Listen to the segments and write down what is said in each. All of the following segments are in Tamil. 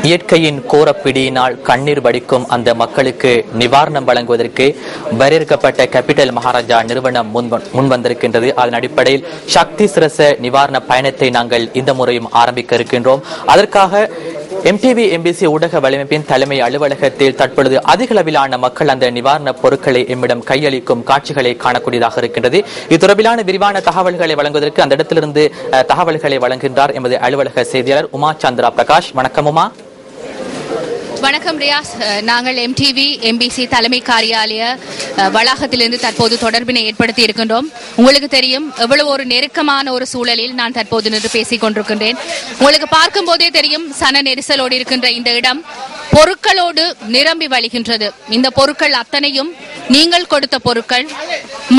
இயற்கையின் கோரப்பிடியினால் கண்ணீர் வடிக்கும் அந்த மக்களுக்கு நிவாரணம் வழங்குவதற்கு வரையறுக்கப்பட்ட கேபிட்டல் மகாராஜா நிறுவனம் முன்வந்திருக்கின்றது. அதன் அடிப்படையில் சக்தி சிரச நிவாரண பயணத்தை நாங்கள் இந்த முறையும் ஆரம்பிக்க இருக்கின்றோம். அதற்காக MTV MBC ஊடக வலையமைப்பின் தலைமை அலுவலகத்தில் தற்பொழுது அதிக அளவிலான மக்கள் அந்த நிவாரண பொருட்களை எம்மிடம் கையளிக்கும் காட்சிகளை காணக்கூடியதாக இருக்கின்றது. இது தொடர்பிலான விரிவான தகவல்களை வழங்குவதற்கு அந்த இடத்திலிருந்து தகவல்களை வழங்குகின்றார் எமது அலுவலக செய்தியாளர் உமா சந்திரா பிரகாஷ். வணக்கம் உமா. வணக்கம் ரியாஸ். நாங்கள் MTV MBC தலைமை காரியாலய வளாகத்திலிருந்து தற்போது தொடர்பினை ஏற்படுத்தி இருக்கின்றோம். உங்களுக்கு தெரியும் எவ்வளவு ஒரு நெருக்கமான ஒரு சூழலில் நான் தற்போது நின்று பேசிக் கொண்டிருக்கின்றேன். உங்களுக்கு பார்க்கும் போதே தெரியும் சன நெரிசலோடு இருக்கின்ற இந்த இடம் பொருட்களோடு நிரம்பி வழிகின்றது. இந்த பொருட்கள் அத்தனையும் நீங்கள் கொடுத்த பொருட்கள்.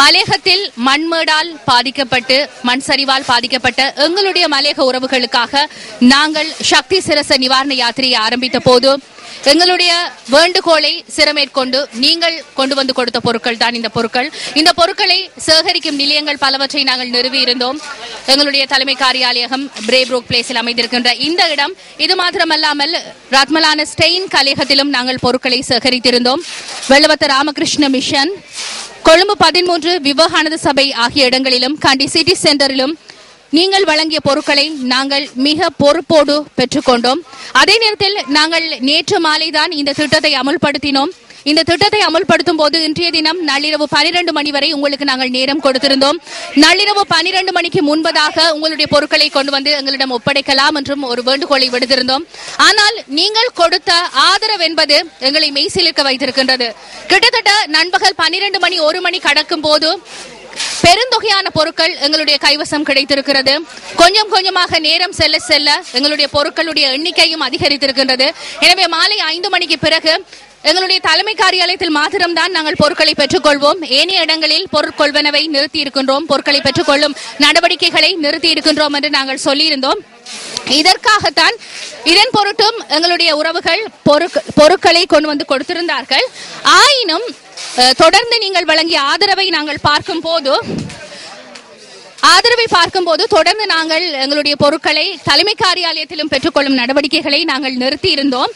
மலேகத்தில் மண்மேடால் பாதிக்கப்பட்டு மண் சரிவால் பாதிக்கப்பட்ட எங்களுடைய மலேக உறவுகளுக்காக நாங்கள் சக்தி சிரச நிவாரண யாத்திரையை ஆரம்பித்த போது எங்களுடைய வேண்டுகோளை சிரமேற்கொண்டு நீங்கள் கொண்டு வந்து கொடுத்த பொருட்கள் தான் இந்த பொருட்கள். இந்த பொருட்களை சேகரிக்கும் நிலையங்கள் பலவற்றை நாங்கள் நிறுவி இருந்தோம். எங்களுடைய தலைமை காரியாலயம் பிரேப்ரோக் பிளேஸில் அமைந்திருக்கின்ற இந்த இடம் இது மாத்திரமல்லாமல் ரத்மலான ஸ்டெயின் கலையகத்திலும் நாங்கள் பொருட்களை சேகரித்திருந்தோம். வெள்ளவத்த ராமகிருஷ்ண மிஷன், கொழும்பு 13 விவேகானந்த சபை ஆகிய இடங்களிலும் கண்டி சிட்டி சென்டரிலும் நீங்கள் வழங்கிய பொருட்களை நாங்கள் மிக பொறுப்போடு பெற்றுக்கொண்டோம். அதே நேரத்தில் நாங்கள் நேற்று மாலைதான் இந்த திட்டத்தை அமுல்படுத்தினோம். இந்த திட்டத்தை அமுல்படுத்தும் போது இன்றைய தினம் நள்ளிரவு 12 மணி வரை உங்களுக்கு நாங்கள் நேரம் கொடுத்திருந்தோம். நள்ளிரவு 12 மணிக்கு முன்பதாக உங்களுடைய பொருட்களை கொண்டு வந்து எங்களிடம் ஒப்படைக்கலாம் என்றும் ஒரு வேண்டுகோளை விடுத்திருந்தோம். ஆனால் நீங்கள் கொடுத்த ஆதரவு என்பது எங்களை மெய்சிலிருக்க வைத்திருக்கின்றது. கிட்டத்தட்ட நண்பகல் 12 மணி 1 மணி கடக்கும் போது பெருந்தொகையான பொருட்கள் எங்களுடைய கைவசம் கிடைத்திருக்கிறது. கொஞ்சம் கொஞ்சமாக நேரம் செல்ல செல்ல எங்களுடைய பொருட்களுடைய எண்ணிக்கையும் அதிகரித்திருக்கின்றது. எனவே மாலை 5 மணிக்கு பிறகு எங்களுடைய தலைமை காரியாலயத்தில் மாத்திரம்தான் நாங்கள் பொருட்களை பெற்றுக்கொள்வோம். ஏனைய இடங்களில் பொருட்கொள்வனவை நிறுத்தி இருக்கின்றோம், பொருட்களை பெற்றுக்கொள்ளும் நடவடிக்கைகளை நிறுத்தி இருக்கின்றோம் என்று நாங்கள் சொல்லியிருந்தோம். இதற்காகத்தான் இதன் பொருட்டும் எங்களுடைய உறவுகள் பொருட்களை கொண்டு வந்து கொடுத்திருந்தார்கள். ஆயினும் தொடர்ந்து நீங்கள் வழங்கிய ஆதரவை நாங்கள் பார்க்கும் போது தொடர்ந்து நாங்கள் எங்களுடைய பொருட்களை தலைமை காரியாலயத்திலும் பெற்றுக்கொள்ளும் நடவடிக்கைகளை நாங்கள் நிறுத்தி இருந்தோம்.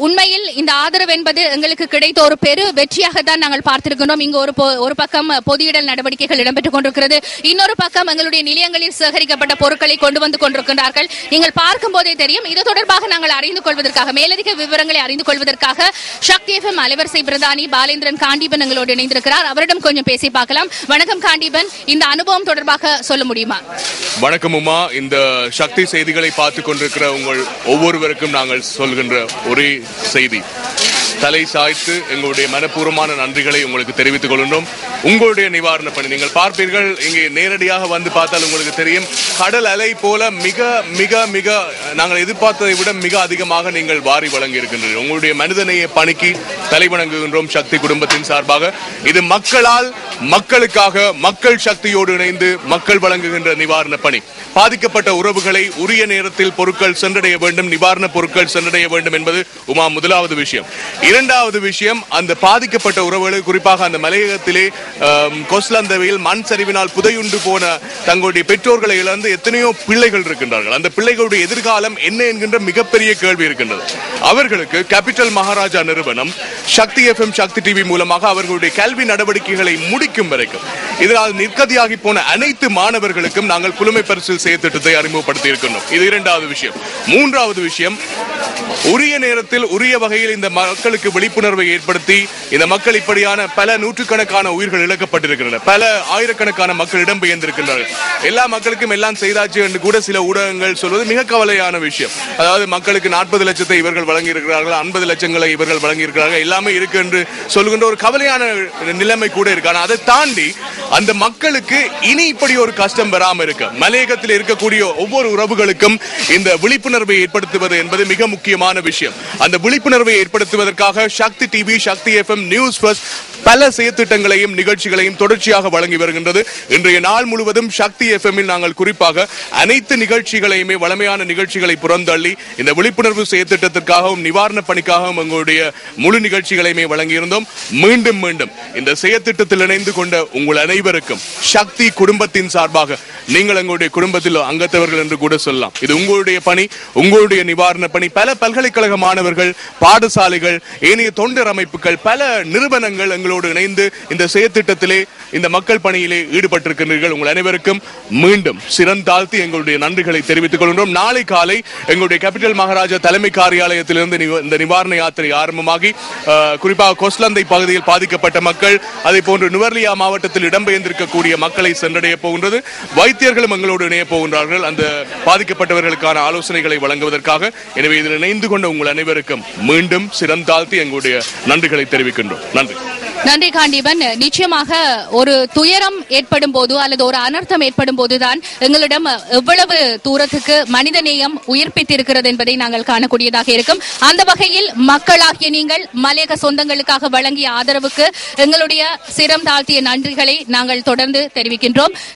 உண்மையில் இந்த ஆதரவு என்பது எங்களுக்கு கிடைத்த ஒரு பெரு வெற்றியாகத்தான் நாங்கள் பார்த்திருக்கின்றோம். இங்கு ஒரு பக்கம் பொதியிடல் நடவடிக்கைகள் இடம்பெற்றுக் கொண்டிருக்கிறது, இன்னொரு பக்கம் எங்களுடைய நிலையங்களில் சேகரிக்கப்பட்ட பொருட்களை கொண்டு வந்து கொண்டிருக்கின்றார்கள். நீங்கள் பார்க்கும் போதே தெரியும். இது தொடர்பாக நாங்கள் அறிந்து கொள்வதற்காக, மேலதிக விவரங்களை அறிந்து கொள்வதற்காக சக்தி FM அலைவரிசை பிரதானி பாலேந்திரன் காண்டீபன் எங்களோடு இணைந்திருக்கிறார். அவரிடம் கொஞ்சம் பேசி பார்க்கலாம். வணக்கம் காண்டீபன், இந்த அனுபவம் தொடர்பாக சொல்ல முடியுமா? வணக்கம் உமா. இந்த சக்தி செய்திகளை பார்த்துக் கொண்டிருக்கிற உங்கள் ஒவ்வொருவருக்கும் நாங்கள் சொல்கின்ற ஒரே செய்தி, தலை சாய்த்து எங்களுடைய மனப்பூர்வமான நன்றிகளை உங்களுக்கு தெரிவித்துக் கொள்கின்றோம். உங்களுடைய நிவாரண பணி நீங்கள் பார்ப்பீர்கள், இங்கே நேரடியாக வந்து பார்த்தால் உங்களுக்கு தெரியும், கடல் அலை போல மிக மிக மிக நாங்கள் எதிர்பார்த்ததை விட மிக அதிகமாக நீங்கள் வாரி வழங்கி இருக்கின்றீர்கள். உங்களுடைய மனிதநேய பணிக்கு தலை வணங்குகின்றோம் சக்தி குடும்பத்தின் சார்பாக. இது மக்களால் மக்களுக்காக மக்கள் சக்தியோடு இணைந்து மக்கள் வழங்குகின்ற நிவாரண பணி. பாதிக்கப்பட்ட உறவுகளை உரிய நேரத்தில் பொருட்கள் சென்றடைய வேண்டும், நிவாரண பொருட்கள் சென்றடைய வேண்டும் என்பது உமா முதலாவது விஷயம். இரண்டாவது விஷயம், அந்த பாதிக்கப்பட்ட உறவுகளை, குறிப்பாக அந்த மலையகத்திலே கொஸ்லந்தவையில் மண் சரிவினால் புதையுண்டு போன தங்களுடைய பெற்றோர்களை இழந்து எத்தனையோ பிள்ளைகள் இருக்கின்றார்கள். அந்த பிள்ளைகளுடைய எதிர்காலம் என்ன என்கின்ற மிகப்பெரிய கேள்வி இருக்கின்றது. அவர்களுக்கு கேபிட்டல் மகாராஜா நிறுவனம் சக்தி FM சக்தி TV மூலமாக அவர்களுடைய கல்வி நடவடிக்கைகளை முடிக்கும் வரைக்கும் இதனால் நிற்கதியாகி போன அனைத்து மாணவர்களுக்கும் நாங்கள் புலமை பரிசில் செயற்திட்டத்தை அறிமுகப்படுத்தி இருக்கின்றோம். இது இரண்டாவது விஷயம். மூன்றாவது விஷயம், உரிய நேரத்தில் உரிய வகையில் இந்த மக்களுக்கு விழிப்புணர்வை ஏற்படுத்தி இந்த மக்கள் இப்படியான பல நூற்றுக்கணக்கான உயிர்கள் இழக்கப்பட்டிருக்கின்றன, பல ஆயிரக்கணக்கான மக்கள் இடம்பெயர்ந்திருக்கின்றார்கள். எல்லா மக்களுக்கும் எல்லாம் செய்தாச்சு என்று கூட சில ஊடகங்கள் சொல்வது மிக கவலையான விஷயம். அதாவது மக்களுக்கு 40 லட்சத்தை இவர்கள் வழங்கி இருக்கிறார்கள், 50 லட்சங்களை இவர்கள் வழங்கி இருக்கிறார்கள், எல்லாமே இருக்கு என்று சொல்கின்ற ஒரு கவலையான நிலைமை கூட இருக்கு. அதை தாண்டி அந்த மக்களுக்கு இனி இப்படி ஒரு கஷ்டம் வராமல் இருக்க மலையகத்தில் இருக்கக்கூடிய ஒவ்வொரு உறவுகளுக்கும் இந்த விழிப்புணர்வை ஏற்படுத்துவது என்பது மிக முக்கியமான விஷயம். அந்த விழிப்புணர்வை ஏற்படுத்துவதற்காக சக்தி TV சக்தி FM நியூஸ் ஃபர்ஸ்ட் பல செயற்திட்டங்களையும் நிகழ்ச்சிகளையும் தொடர்ச்சியாக வழங்கி வருகின்றது. இன்றைய நாள் முழுவதும் சக்தி FM நாங்கள் குறிப்பாக அனைத்து நிகழ்ச்சிகளையுமே வளமையான நிகழ்ச்சிகளை புறந்தள்ளி இந்த விழிப்புணர்வு செயற்திட்டத்திற்காகவும் நிவாரண பணிக்காகவும் எங்களுடைய முழு நிகழ்ச்சிகளையுமே வழங்கியிருந்தோம். மீண்டும் மீண்டும் இந்த செயற்திட்டத்தில் இணைந்து கொண்ட உங்கள் அனைவருக்கும் சக்தி குடும்பத்தின் சார்பாக நீங்கள் எங்களுடைய குடும்பத்தில் அங்கத்தவர்கள் என்று கூட சொல்லலாம். இது உங்களுடைய பணி, உங்களுடைய நிவாரண பணி. பல பல்கலைக்கழக மாணவர்கள், பாடசாலைகள், ஏனைய தொண்டர் அமைப்புகள், பல நிறுவனங்கள் எங்களோடு இணைந்து இந்த செயற்திட்டத்திலே, இந்த மக்கள் பணியிலே ஈடுபட்டிருக்கின்றீர்கள். உங்கள் அனைவருக்கும் மீண்டும் சிறந்தாழ்த்தி எங்களுடைய நன்றிகளை தெரிவித்துக் கொள்கின்றோம். நாளை காலை எங்களுடைய கேபிட்டல் மகாராஜா தலைமை காரியாலயத்திலிருந்து இந்த நிவாரண யாத்திரை ஆரம்பமாகி குறிப்பாக கொஸ்லந்தை பகுதியில் பாதிக்கப்பட்ட மக்கள், அதே போன்று நுவர்லியா மாவட்டத்தில் இடம்பெயர்ந்திருக்கக்கூடிய மக்களை சென்றடைய போகின்றது. வைத்தியர்களும் எங்களோடு இணைய போகின்றார்கள் அந்த பாதிக்கப்பட்டவர்களுக்கான ஆலோசனைகளை வழங்குவதற்காக. எனவே இதில் இணைந்து கொண்ட உங்கள் அனைவருக்கும் மீண்டும் சிறந்தாழ்த்தி எங்களுடைய நன்றிகளை தெரிவிக்கின்றோம். நன்றி. நன்றி காண்டீபன். நிச்சயமாக ஒரு துயரம் ஏற்படும் போது அல்லது ஒரு அனர்த்தம் ஏற்படும் போதுதான் எங்களிடம் எவ்வளவு தூரத்துக்கு மனிதநேயம் உயிர்ப்பித்திருக்கிறது என்பதை நாங்கள் காணக்கூடியதாக இருக்கும். அந்த வகையில் மக்களாகிய நீங்கள் மலையக சொந்தங்களுக்காக வழங்கிய ஆதரவுக்கு எங்களுடைய சிரம் தாழ்த்திய நன்றிகளை நாங்கள் தொடர்ந்து தெரிவிக்கின்றோம்.